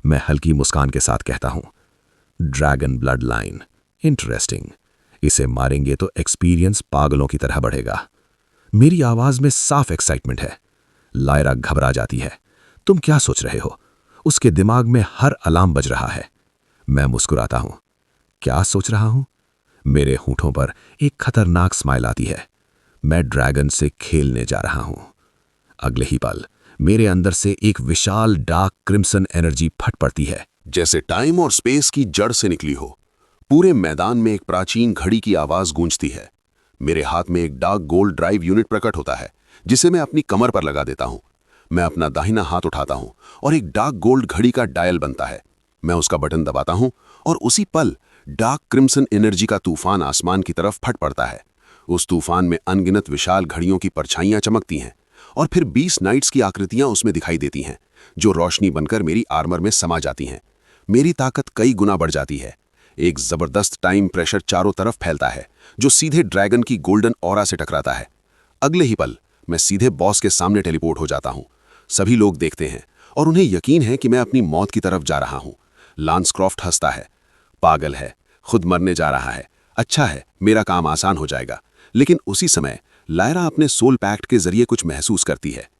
मैं हल्की मुस्कान के साथ कहता हूं, ड्रैगन ब्लड लाइन, इंटरेस्टिंग। इसे मारेंगे तो एक्सपीरियंस पागलों की तरह बढ़ेगा। मेरी आवाज में साफ एक्साइटमेंट है। लायरा घबरा जाती है। तुम क्या सोच रहे हो? उसके दिमाग में हर अलार्म बज रहा है। मैं मुस्कुराता हूं। क्या सोच रहा हूं? मेरे होठों पर एक खतरनाक स्माइल आती है। मैं ड्रैगन से खेलने जा रहा हूं। अगले ही पल मेरे अंदर से एक विशाल डार्क क्रिम्सन एनर्जी फट पड़ती है। जैसे टाइम और स्पेस की जड़ से निकली हो। पूरे मैदान में एक प्राचीन घड़ी की आवाज गूंजती है। मेरे हाथ में एक डार्क गोल्ड ड्राइव यूनिट प्रकट होता है, जिसे मैं अपनी कमर पर लगा देता हूं। मैं अपना दाहिना हाथ उठाता हूं और एक डार्क गोल्ड घड़ी का डायल बनता है। मैं उसका बटन दबाता हूं और उसी पल डार्क क्रिम्सन एनर्जी का तूफान आसमान की तरफ फट पड़ता है। उस तूफान में अनगिनत विशाल घड़ियों की परछाइयां चमकती हैं और फिर 20 नाइट्स की आकृतियां उसमें दिखाई देती हैं, जो रोशनी बनकर मेरी आर्मर में समा जाती हैं। मेरी ताकत कई गुना बढ़ जाती है। एक जबरदस्त टाइम प्रेशर चारों तरफ फैलता है, जो सीधे ड्रैगन की गोल्डन ऑरा से टकराता है। अगले ही पल मैं सीधे बॉस के सामने टेलीपोर्ट हो जाता हूं। सभी लोग देखते हैं और उन्हें यकीन है कि मैं अपनी मौत की तरफ जा रहा हूं। लांसक्रॉफ्ट हंसता है। पागल है, खुद मरने जा रहा है। अच्छा है, मेरा काम आसान हो जाएगा। लेकिन उसी समय लायरा अपने सोल पैक्ट के जरिए कुछ महसूस करती है।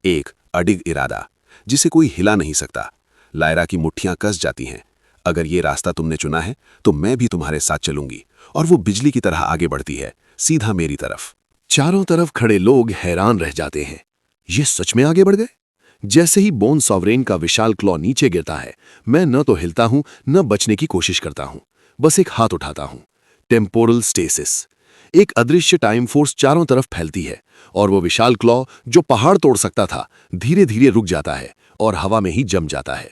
एक अडिग इरादा, जिसे कोई हिला नहीं सकता। लायरा की मुट्ठियां कस जाती हैं। अगर ये रास्ता तुमने चुना है तो मैं भी तुम्हारे साथ चलूंगी। और वो बिजली की तरह आगे बढ़ती है, सीधा मेरी तरफ। चारों तरफ खड़े लोग हैरान रह जाते हैं। ये सच में आगे बढ़ गए? जैसे ही बोन सॉवरेन का विशाल क्लॉ नीचे गिरता है, मैं न तो हिलता हूं न बचने की कोशिश करता हूं। बस एक हाथ उठाता हूं। Temporal stasis. एक अदृश्य टाइम फोर्स चारों तरफ फैलती है और वो विशाल क्लॉ, जो पहाड़ तोड़ सकता था, धीरे धीरे रुक जाता है और हवा में ही जम जाता है।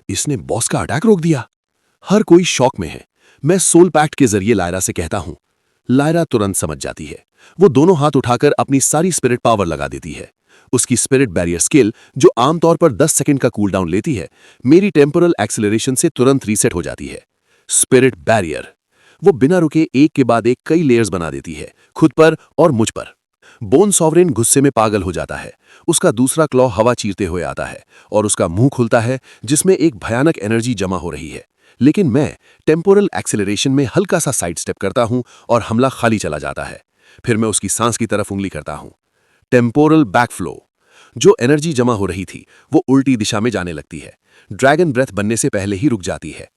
इसने बॉस का अटैक रोक दिया। हर कोई शॉक में है। मैं सोल पैक्ट के जरिए लायरा से कहता हूं। लायरा तुरंत समझ जाती है। वो दोनों हाथ उठाकर अपनी सारी स्पिरिट पावर लगा देती है। उसकी स्पिरिट बैरियर स्किल, जो आमतौर पर 10 सेकंड का कूलडाउन लेती है, मेरी टेम्पोरल एक्सेलरेशन से तुरंत रीसेट हो जाती है। Spirit barrier. वो बिना रुके एक के बाद एक कई लेयर्स बना देती है, खुद पर और मुझ पर। बोन सॉवरेन गुस्से में पागल हो जाता है। उसका दूसरा क्लॉ हवा चीरते हुए आता है और उसका मुंह खुलता है, जिसमें एक भयानक एनर्जी जमा हो रही है। लेकिन मैं टेम्पोरल एक्सेलरेशन में हल्का सा साइड स्टेप करता हूं और हमला खाली चला जाता है। फिर मैं उसकी सांस की तरफ उंगली करता हूं। Temporal backflow. जो एनर्जी जमा हो रही थी वो उल्टी दिशा में जाने लगती है। ड्रैगन ब्रेथ बनने से पहले ही रुक जाती है।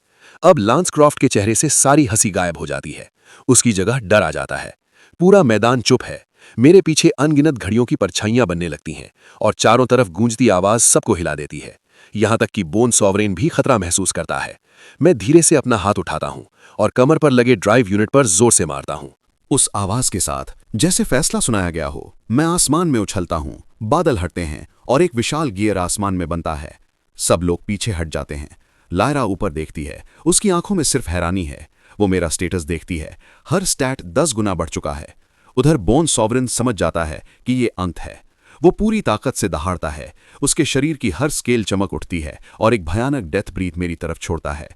अब लांसक्रॉफ्ट के चेहरे से सारी हंसी गायब हो जाती है। उसकी जगह डर आ जाता है। पूरा मैदान चुप है। मेरे पीछे अनगिनत घड़ियों की परछाइयां बनने लगती हैं और चारों तरफ गूंजती आवाज सबको हिला देती है। यहां तक कि बोन सॉवरेन भी खतरा महसूस करता है। मैं धीरे से अपना हाथ उठाता हूं और कमर पर लगे ड्राइव यूनिट पर जोर से मारता हूं। उस आवाज के साथ, जैसे फैसला सुनाया गया हो, मैं आसमान में उछलता हूं। बादल हटते हैं और एक विशाल गियर आसमान में बनता है। सब लोग पीछे हट जाते हैं। लायरा ऊपर देखती है। उसकी आंखों में सिर्फ हैरानी है। वो मेरा स्टेटस देखती है। हर स्टैट 10 गुना बढ़ चुका है। उधर बोन सॉवरेन समझ जाता है कि ये अंत है। वो पूरी ताकत से दहाड़ता है। उसके शरीर की हर स्केल चमक उठती है और एक भयानक डेथ ब्रीथ मेरी तरफ छोड़ता है।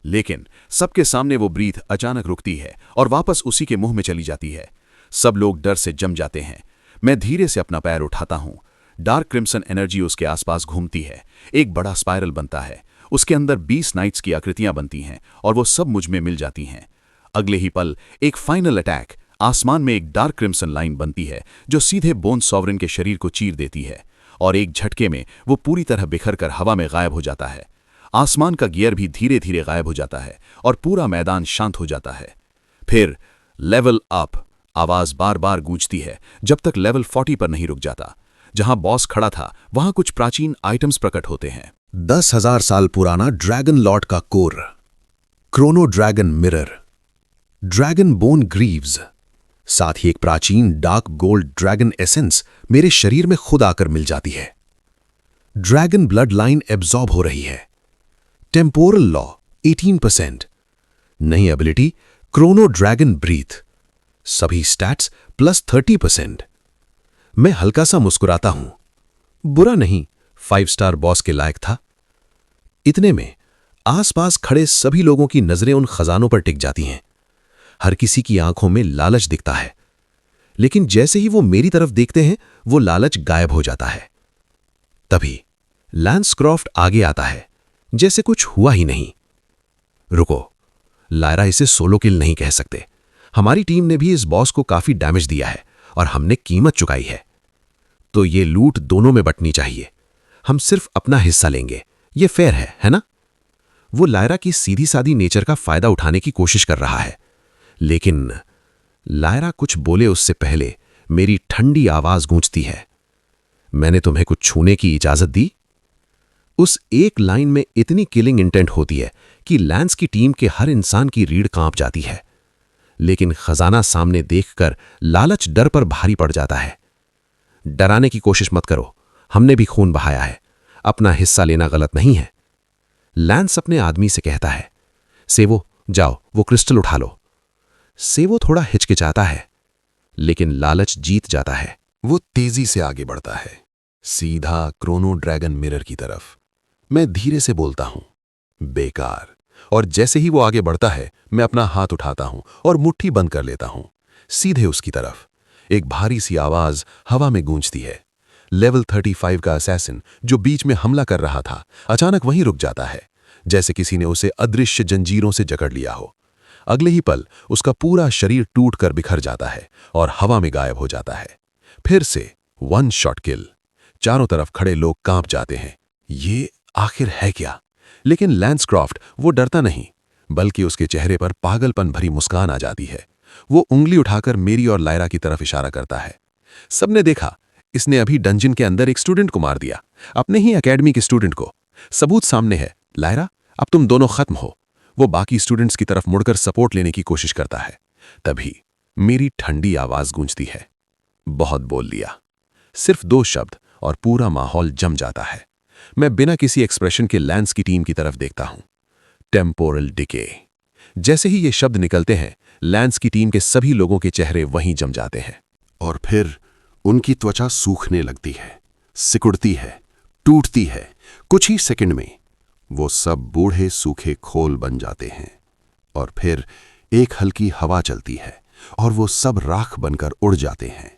लेकिन सबके सामने वो ब्रीथ अचानक रुकती है और वापस उसी के मुंह में चली जाती है। सब लोग डर से जम जाते हैं। मैं धीरे से अपना पैर उठाता हूं। डार्क क्रिम्सन एनर्जी उसके आसपास घूमती है। एक बड़ा स्पाइरल बनता है। उसके अंदर 20 नाइट्स की आकृतियां बनती हैं और वो सब मुझ में मिल जाती हैं। अगले ही पल एक फाइनल अटैक। आसमान में एक डार्क क्रिम्सन लाइन बनती है, जो सीधे बोन सॉवरेन के शरीर को चीर देती है और एक झटके में वो पूरी तरह बिखर कर हवा में गायब हो जाता है। आसमान का गियर भी धीरे धीरे गायब हो जाता है और पूरा मैदान शांत हो जाता है। फिर लेवल अप आवाज बार बार गूंजती है, जब तक लेवल 40 पर नहीं रुक जाता। जहां बॉस खड़ा था वहां कुछ प्राचीन आइटम्स प्रकट होते हैं। 10,000 साल पुराना ड्रैगन लॉर्ड का core, Chrono dragon mirror, dragon bone Greaves, साथ ही एक प्राचीन डार्क गोल्ड ड्रैगन एसेंस मेरे शरीर में खुद आकर मिल जाती है। ड्रैगन ब्लड लाइन एब्जॉर्ब हो रही है। टेम्पोरल लॉ 18%, नई एबिलिटी क्रोनो ड्रैगन ब्रीथ, सभी स्टैट्स प्लस 30%। मैं हल्का सा मुस्कुराता हूं। बुरा नहीं, 5 स्टार बॉस के लायक था। इतने में आसपास खड़े सभी लोगों की नजरें उन खजानों पर टिक जाती हैं। हर किसी की आंखों में लालच दिखता है, लेकिन जैसे ही वो मेरी तरफ देखते हैं वो लालच गायब हो जाता है। तभी लांसक्रॉफ्ट आगे आता है। जैसे कुछ हुआ ही नहीं। रुको, लायरा इसे सोलो किल नहीं कह सकते। हमारी टीम ने भी इस बॉस को काफी डैमेज दिया है और हमने कीमत चुकाई है। तो ये लूट दोनों में बंटनी चाहिए। हम सिर्फ अपना हिस्सा लेंगे, ये फेयर है ना? वो लायरा की सीधी सादी नेचर का फायदा उठाने की कोशिश कर रहा है, लेकिन लायरा कुछ बोले उससे पहले मेरी ठंडी आवाज गूंजती है। मैंने तुम्हें कुछ छूने की इजाजत दी? उस एक लाइन में इतनी किलिंग इंटेंट होती है कि लैंस की टीम के हर इंसान की रीढ़ कांप जाती है। लेकिन खजाना सामने देखकर लालच डर पर भारी पड़ जाता है। डराने की कोशिश मत करो, हमने भी खून बहाया है, अपना हिस्सा लेना गलत नहीं है। लैंस अपने आदमी से कहता है, सेवो जाओ वो क्रिस्टल उठा लो। सेवो थोड़ा हिचकिचाता है, लेकिन लालच जीत जाता है। वो तेजी से आगे बढ़ता है, सीधा क्रोनो ड्रैगन मिरर की तरफ। मैं धीरे से बोलता हूं, बेकार। और जैसे ही वो आगे बढ़ता है, मैं अपना हाथ उठाता हूं और मुट्ठी बंद कर लेता हूं, सीधे उसकी तरफ। एक भारी सी आवाज हवा में गूंजती है। लेवल 35 का असैसिन जो बीच में हमला कर रहा था, अचानक वहीं रुक जाता है, जैसे किसी ने उसे अदृश्य जंजीरों से जकड़ लिया हो। अगले ही पल उसका पूरा शरीर टूट कर बिखर जाता है और हवा में गायब हो जाता है। फिर से 1 शॉट किल। चारों तरफ खड़े लोग कांप जाते हैं। ये आखिर है क्या? लेकिन लैंस क्रॉफ्ट वो डरता नहीं, बल्कि उसके चेहरे पर पागलपन भरी मुस्कान आ जाती है। वो उंगली उठाकर मेरी और लायरा की तरफ इशारा करता है। सबने देखा, इसने अभी डंजन के अंदर एक स्टूडेंट को मार दिया, अपने ही एकेडमी के स्टूडेंट को। सबूत सामने है। लायरा, अब तुम दोनों खत्म हो। वो बाकी स्टूडेंट्स की तरफ मुड़कर सपोर्ट लेने की कोशिश करता है। तभी मेरी ठंडी आवाज गूंजती है, बहुत बोल लिया। सिर्फ 2 शब्द और पूरा माहौल जम जाता है। मैं बिना किसी एक्सप्रेशन के लैंस की टीम की तरफ देखता हूं। Temporal decay. जैसे ही ये शब्द निकलते हैं, लैंस की टीम के सभी लोगों के चेहरे वहीं जम जाते हैं। और फिर उनकी त्वचा सूखने लगती है, सिकुड़ती है, टूटती है। कुछ ही सेकंड में वो सब बूढ़े सूखे खोल बन जाते हैं। और फिर एक हल्की हवा चलती है और वो सब राख बनकर उड़ जाते हैं।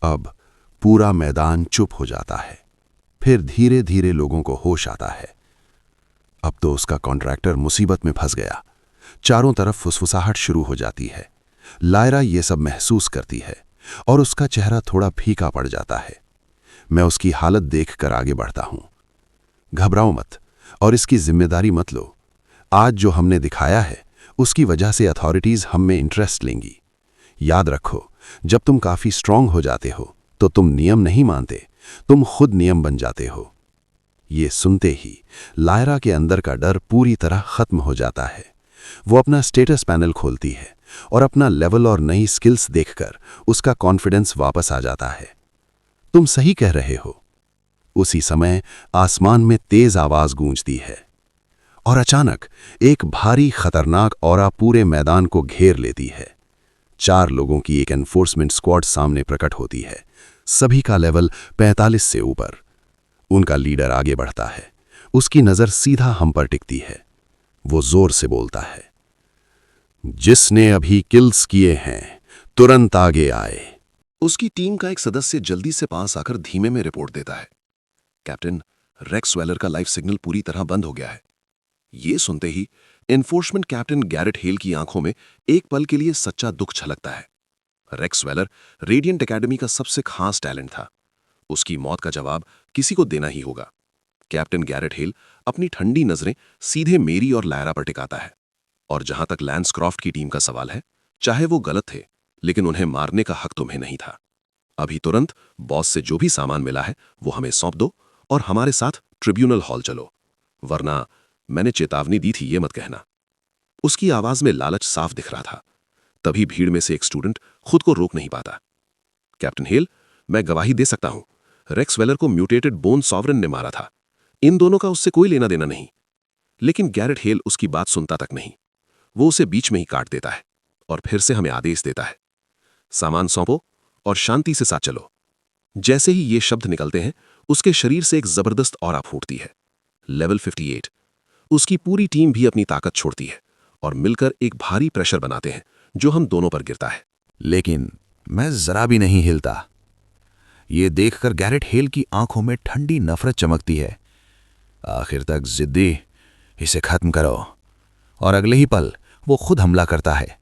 अब पूरा मैदान चुप हो जाता है। फिर धीरे धीरे लोगों को होश आता है। अब तो उसका कॉन्ट्रैक्टर मुसीबत में फंस गया। चारों तरफ फुसफुसाहट शुरू हो जाती है। लायरा ये सब महसूस करती है और उसका चेहरा थोड़ा फीका पड़ जाता है। मैं उसकी हालत देखकर आगे बढ़ता हूं। घबराओ मत और इसकी जिम्मेदारी मत लो। आज जो हमने दिखाया है, उसकी वजह से अथॉरिटीज हम में इंटरेस्ट लेंगी। याद रखो, जब तुम काफी स्ट्रांग हो जाते हो तो तुम नियम नहीं मानते, तुम खुद नियम बन जाते हो। ये सुनते ही लायरा के अंदर का डर पूरी तरह खत्म हो जाता है। वो अपना स्टेटस पैनल खोलती है और अपना लेवल और नई स्किल्स देखकर उसका कॉन्फिडेंस वापस आ जाता है। तुम सही कह रहे हो। उसी समय आसमान में तेज आवाज गूंजती है और अचानक एक भारी खतरनाक ऑरा पूरे मैदान को घेर लेती है। 4 लोगों की एक एनफोर्समेंट स्क्वाड सामने प्रकट होती है, सभी का लेवल 45 से ऊपर। उनका लीडर आगे बढ़ता है, उसकी नजर सीधा हम पर टिकती है। वो जोर से बोलता है, जिसने अभी किल्स किए हैं तुरंत आगे आए। उसकी टीम का एक सदस्य जल्दी से पास आकर धीमे में रिपोर्ट देता है, कैप्टन, रेक्स वेलर का लाइफ सिग्नल पूरी तरह बंद हो गया है। ये सुनते ही एनफोर्समेंट कैप्टन गैरेट हेल की आंखों में एक पल के लिए सच्चा दुख छलकता है। रेक्स वेलर रेडिएंट एकेडमी का सबसे खास टैलेंट था। उसकी मौत का जवाब किसी को देना ही होगा। कैप्टन गैरेट हेल अपनी ठंडी नजरें सीधे मेरी और लायरा पर टिकाता है। और जहां तक लैंस क्रॉफ्ट की टीम का सवाल है, चाहे वो गलत थे, लेकिन उन्हें मारने का हक तुम्हें नहीं था। अभी तुरंत बॉस से जो भी सामान मिला है वो हमें सौंप दो और हमारे साथ ट्रिब्यूनल हॉल चलो, वरना मैंने चेतावनी दी थी ये मत कहना। उसकी आवाज में लालच साफ दिख रहा था। तभी भीड़ में से एक स्टूडेंट खुद को रोक नहीं पाता। कैप्टन हेल, मैं गवाही दे सकता हूं, रेक्स वेलर को म्यूटेटेड बोन सॉवरन ने मारा था। इन दोनों का उससे कोई लेना देना नहीं। लेकिन गैरेट हेल उसकी बात सुनता तक नहीं। वो उसे बीच में ही काट देता है और फिर से हमें आदेश देता है, सामान सौंपो और शांति से साथ चलो। जैसे ही ये शब्द निकलते हैं, उसके शरीर से एक जबरदस्त ऑरा फूटती है। लेवल 58। उसकी पूरी टीम भी अपनी ताकत छोड़ती है और मिलकर एक भारी प्रेशर बनाते हैं जो हम दोनों पर गिरता है। लेकिन मैं जरा भी नहीं हिलता। ये देखकर गैरेट हेल की आंखों में ठंडी नफरत चमकती है। आखिर तक जिद्दी इसे खत्म करो। और अगले ही पल वो खुद हमला करता है।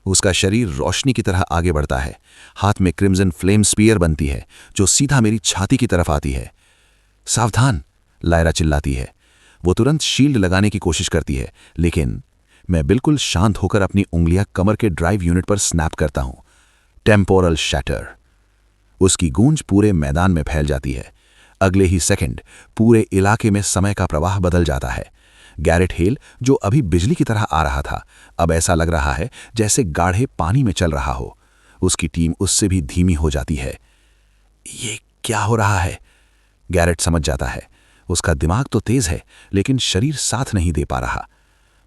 उसका शरीर रोशनी की तरह आगे बढ़ता है। हाथ में क्रिम्सन फ्लेम स्पीयर बनती है जो सीधा मेरी छाती की तरफ आती है। सावधान, लायरा चिल्लाती है। वो तुरंत शील्ड लगाने की कोशिश करती है, लेकिन मैं बिल्कुल शांत होकर अपनी उंगलियां कमर के ड्राइव यूनिट पर स्नैप करता हूं। Temporal shatter. उसकी गूंज पूरे मैदान में फैल जाती है। अगले ही सेकंड पूरे इलाके में समय का प्रवाह बदल जाता है। गैरेट हेल, जो अभी बिजली की तरह आ रहा था, अब ऐसा लग रहा है जैसे गाढ़े पानी में चल रहा हो। उसकी टीम उससे भी धीमी हो जाती है। ये क्या हो रहा है? गैरेट समझ जाता है। उसका दिमाग तो तेज है, लेकिन शरीर साथ नहीं दे पा रहा।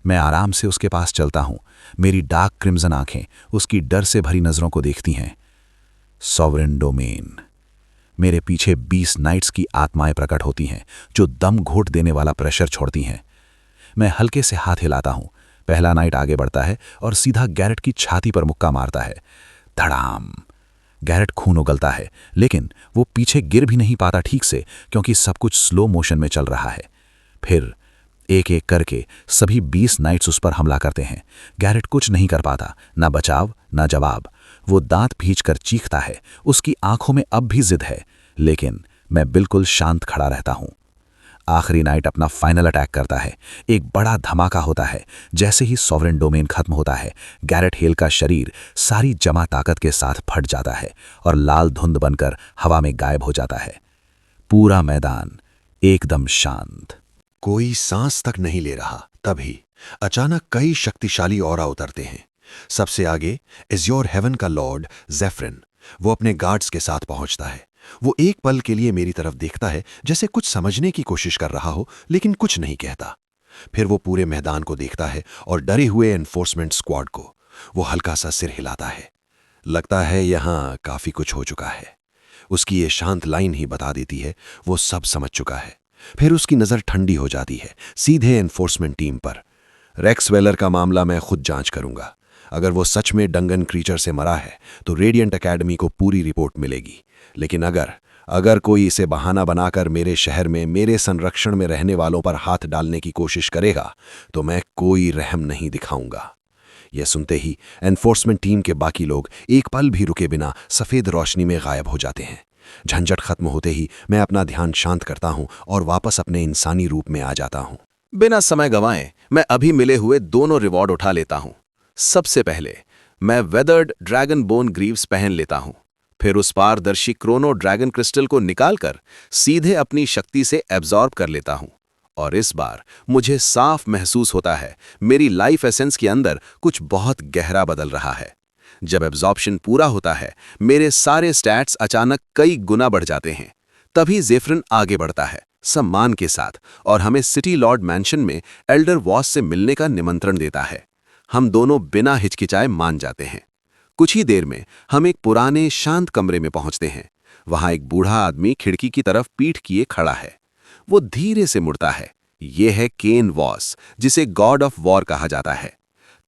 मैं आराम से उसके पास चलता हूं। मेरी डार्क क्रिम्सन आंखें उसकी डर से भरी नजरों को देखती हैं। Sovereign domain. मेरे पीछे 20 नाइट्स की आत्माएं प्रकट होती हैं, जो दम घोट देने वाला प्रेशर छोड़ती हैं। मैं हल्के से हाथ हिलाता हूं। पहला नाइट आगे बढ़ता है और सीधा गैरेट की छाती पर मुक्का मारता है। धड़ाम। गैरेट खून उगलता है, लेकिन वो पीछे गिर भी नहीं पाता ठीक से, क्योंकि सब कुछ स्लो मोशन में चल रहा है। फिर एक एक करके सभी 20 नाइट्स उस पर हमला करते हैं। गैरेट कुछ नहीं कर पाता, ना बचाव ना जवाब। वो दांत भींचकर चीखता है। उसकी आंखों में अब भी जिद है, लेकिन मैं बिल्कुल शांत खड़ा रहता हूं। आखिरी नाइट अपना फाइनल अटैक करता है। एक बड़ा धमाका होता है। जैसे ही सॉवरेन डोमेन खत्म होता है, गैरेट हेल का शरीर सारी जमा ताकत के साथ फट जाता है और लाल धुंध बनकर हवा में गायब हो जाता है। पूरा मैदान एकदम शांत। कोई सांस तक नहीं ले रहा। तभी अचानक कई शक्तिशाली ऑरा उतरते हैं। सबसे आगे एज्योर हेवन का लॉर्ड ज़ेफिरिन। वो अपने गार्ड्स के साथ पहुंचता है। वो एक पल के लिए मेरी तरफ देखता है, जैसे कुछ समझने की कोशिश कर रहा हो, लेकिन कुछ नहीं कहता। फिर वो पूरे मैदान को देखता है और डरे हुए एनफोर्समेंट स्क्वाड को। वो हल्का सा सिर हिलाता है। लगता है यहां काफी कुछ हो चुका है। उसकी ये शांत लाइन ही बता देती है वो सब समझ चुका है। फिर उसकी नजर ठंडी हो जाती है, सीधे एनफोर्समेंट टीम पर। रेक्स वेलर का मामला मैं खुद जांच करूंगा। अगर वो सच में डंगन क्रीचर से मरा है, तो रेडिएंट एकेडमी को पूरी रिपोर्ट मिलेगी। लेकिन अगर कोई इसे बहाना बनाकर मेरे शहर में मेरे संरक्षण में रहने वालों पर हाथ डालने की कोशिश करेगा, तो मैं कोई रहम नहीं दिखाऊंगा। यह सुनते ही एनफोर्समेंट टीम के बाकी लोग एक पल भी रुके बिना सफेद रोशनी में गायब हो जाते हैं। झंझट खत्म होते ही मैं अपना ध्यान शांत करता हूं और वापस अपने इंसानी रूप में आ जाता हूं। बिना समय गंवाए मैं अभी मिले हुए दोनों रिवॉर्ड उठा लेता हूं। सबसे पहले मैं वेदर्ड ड्रैगन बोन ग्रीव्स पहन लेता हूं। फिर उस पारदर्शी क्रोनो ड्रैगन क्रिस्टल को निकालकर सीधे अपनी शक्ति से एब्जॉर्ब कर लेता हूं। और इस बार मुझे साफ महसूस होता है मेरी लाइफ एसेंस के अंदर कुछ बहुत गहरा बदल रहा है। जब एब्जॉर्प्शन पूरा होता है, मेरे सारे स्टैट्स अचानक कई गुना बढ़ जाते हैं। तभी ज़ेफिरिन आगे बढ़ता है सम्मान के साथ और हमें सिटी लॉर्ड मैंशन में एल्डर वॉस से मिलने का निमंत्रण देता है। हम दोनों बिना हिचकिचाए मान जाते हैं। कुछ ही देर में हम एक पुराने शांत कमरे में पहुंचते हैं। वहां एक बूढ़ा आदमी खिड़की की तरफ पीठ किए खड़ा है। वो धीरे से मुड़ता है। ये है केन वॉस, जिसे गॉड ऑफ वॉर कहा जाता है।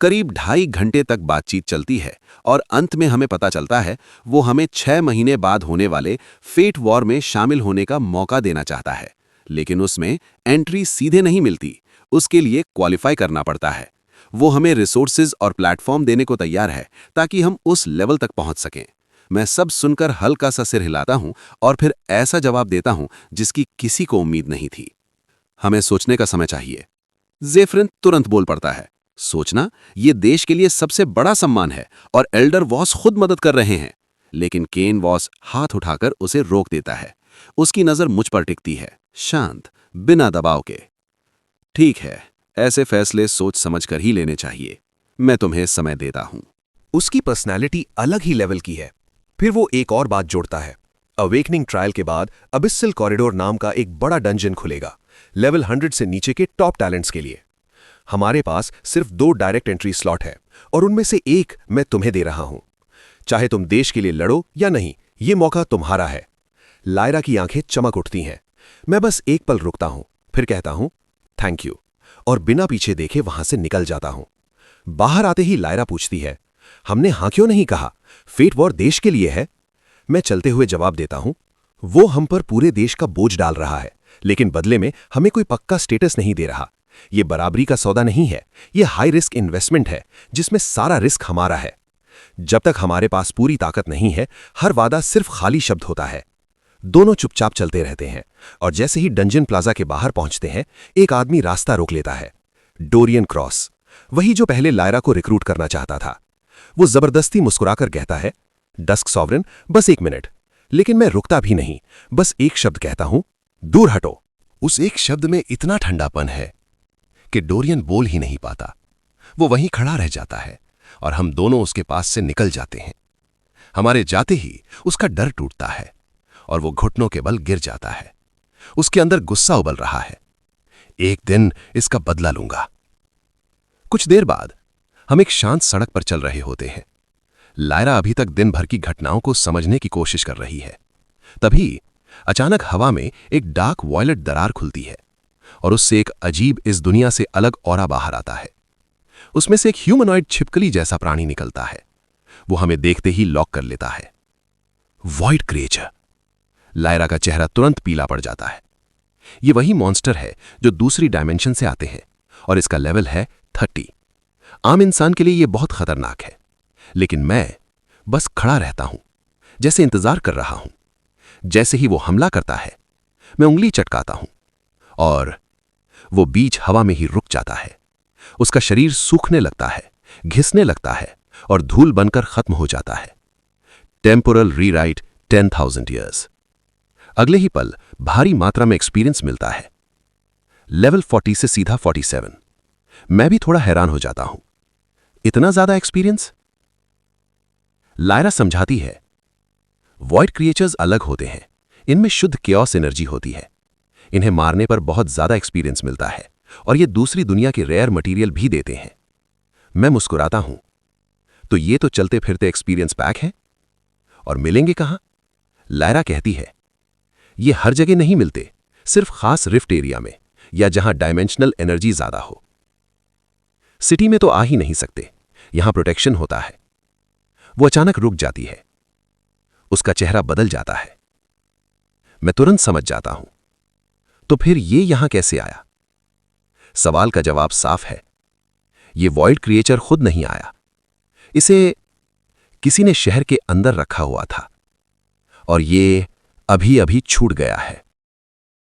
करीब 2.5 घंटे तक बातचीत चलती है और अंत में हमें पता चलता है वो हमें 6 महीने बाद होने वाले फेट वॉर में शामिल होने का मौका देना चाहता है। लेकिन उसमें एंट्री सीधे नहीं मिलती, उसके लिए क्वालिफाई करना पड़ता है। वो हमें रिसोर्सेज और प्लेटफॉर्म देने को तैयार है ताकि हम उस लेवल तक पहुंच सकें। मैं सब सुनकर हल्का सा सिर हिलाता हूं और फिर ऐसा जवाब देता हूं जिसकी किसी को उम्मीद नहीं थी। हमें सोचने का समय चाहिए। ज़ेफिरिन तुरंत बोल पड़ता है, सोचना ये देश के लिए सबसे बड़ा सम्मान है और एल्डर वॉस खुद मदद कर रहे हैं। लेकिन केन वॉस हाथ उठाकर उसे रोक देता है। उसकी नजर मुझ पर टिकती है, शांत, बिना दबाव के। ठीक है, ऐसे फैसले सोच समझ कर ही लेने चाहिए। मैं तुम्हें समय देता हूं। उसकी पर्सनैलिटी अलग ही लेवल की है। फिर वो एक और बात जोड़ता है, अवेकनिंग ट्रायल के बाद अबिसल कॉरिडोर नाम का एक बड़ा डंजन खुलेगा, लेवल 100 से नीचे के टॉप टैलेंट्स के लिए। हमारे पास सिर्फ 2 डायरेक्ट एंट्री स्लॉट है और उनमें से एक मैं तुम्हें दे रहा हूं। चाहे तुम देश के लिए लड़ो या नहीं, ये मौका तुम्हारा है। लायरा की आंखें चमक उठती हैं। मैं बस एक पल रुकता हूं, फिर कहता हूं थैंक यू, और बिना पीछे देखे वहां से निकल जाता हूं। बाहर आते ही लायरा पूछती है, हमने हां क्यों नहीं कहा? फेट वॉर देश के लिए है। मैं चलते हुए जवाब देता हूं, वो हम पर पूरे देश का बोझ डाल रहा है, लेकिन बदले में हमें कोई पक्का स्टेटस नहीं दे रहा। ये बराबरी का सौदा नहीं है, ये हाई रिस्क इन्वेस्टमेंट है जिसमें सारा रिस्क हमारा है। जब तक हमारे पास पूरी ताकत नहीं है, हर वादा सिर्फ खाली शब्द होता है। दोनों चुपचाप चलते रहते हैं और जैसे ही डंजन प्लाजा के बाहर पहुंचते हैं, एक आदमी रास्ता रोक लेता है। डोरियन क्रॉस, वही जो पहले लायरा को रिक्रूट करना चाहता था। वो जबरदस्ती मुस्कुराकर कहता है, डस्क सॉवरेन, बस 1 मिनट। लेकिन मैं रुकता भी नहीं, बस एक शब्द कहता हूं, दूर हटो। उस एक शब्द में इतना ठंडापन है कि डोरियन बोल ही नहीं पाता। वो वहीं खड़ा रह जाता है और हम दोनों उसके पास से निकल जाते हैं। हमारे जाते ही उसका डर टूटता है और वो घुटनों के बल गिर जाता है। उसके अंदर गुस्सा उबल रहा है, एक दिन इसका बदला लूंगा। कुछ देर बाद हम एक शांत सड़क पर चल रहे होते हैं। लायरा अभी तक दिन भर की घटनाओं को समझने की कोशिश कर रही है। तभी अचानक हवा में एक डार्क वॉयलेट दरार खुलती है और उससे एक अजीब, इस दुनिया से अलग ऑरा बाहर आता है। उसमें से एक ह्यूमनॉइड छिपकली जैसा प्राणी निकलता है। वो हमें देखते ही लॉक कर लेता है। Void creature. लायरा का चेहरा तुरंत पीला पड़ जाता है। ये वही मॉन्स्टर है जो दूसरी डायमेंशन से आते हैं और इसका लेवल है 30। आम इंसान के लिए ये बहुत खतरनाक है, लेकिन मैं बस खड़ा रहता हूं, जैसे इंतजार कर रहा हूं। जैसे ही वो हमला करता है, मैं उंगली चटकाता हूं और वो बीच हवा में ही रुक जाता है। उसका शरीर सूखने लगता है, घिसने लगता है और धूल बनकर खत्म हो जाता है। Temporal rewrite 10,000 years. अगले ही पल भारी मात्रा में एक्सपीरियंस मिलता है, लेवल 40 से सीधा 47। मैं भी थोड़ा हैरान हो जाता हूं, इतना ज्यादा एक्सपीरियंस। लायरा समझाती है, वॉइड क्रिएचर्स अलग होते हैं, इनमें शुद्ध केओस एनर्जी होती है। इन्हें मारने पर बहुत ज्यादा एक्सपीरियंस मिलता है और ये दूसरी दुनिया के रेयर मटेरियल भी देते हैं। मैं मुस्कुराता हूं, तो ये तो चलते फिरते एक्सपीरियंस पैक है। और मिलेंगे कहां? लायरा कहती है, ये हर जगह नहीं मिलते, सिर्फ खास रिफ्ट एरिया में या जहां डायमेंशनल एनर्जी ज्यादा हो। सिटी में तो आ ही नहीं सकते, यहां प्रोटेक्शन होता है। वो अचानक रुक जाती है, उसका चेहरा बदल जाता है। मैं तुरंत समझ जाता हूं, तो फिर ये यहां कैसे आया? सवाल का जवाब साफ है, ये वॉइड क्रिएचर खुद नहीं आया। इसे किसी ने शहर के अंदर रखा हुआ था और ये अभी अभी छूट गया है।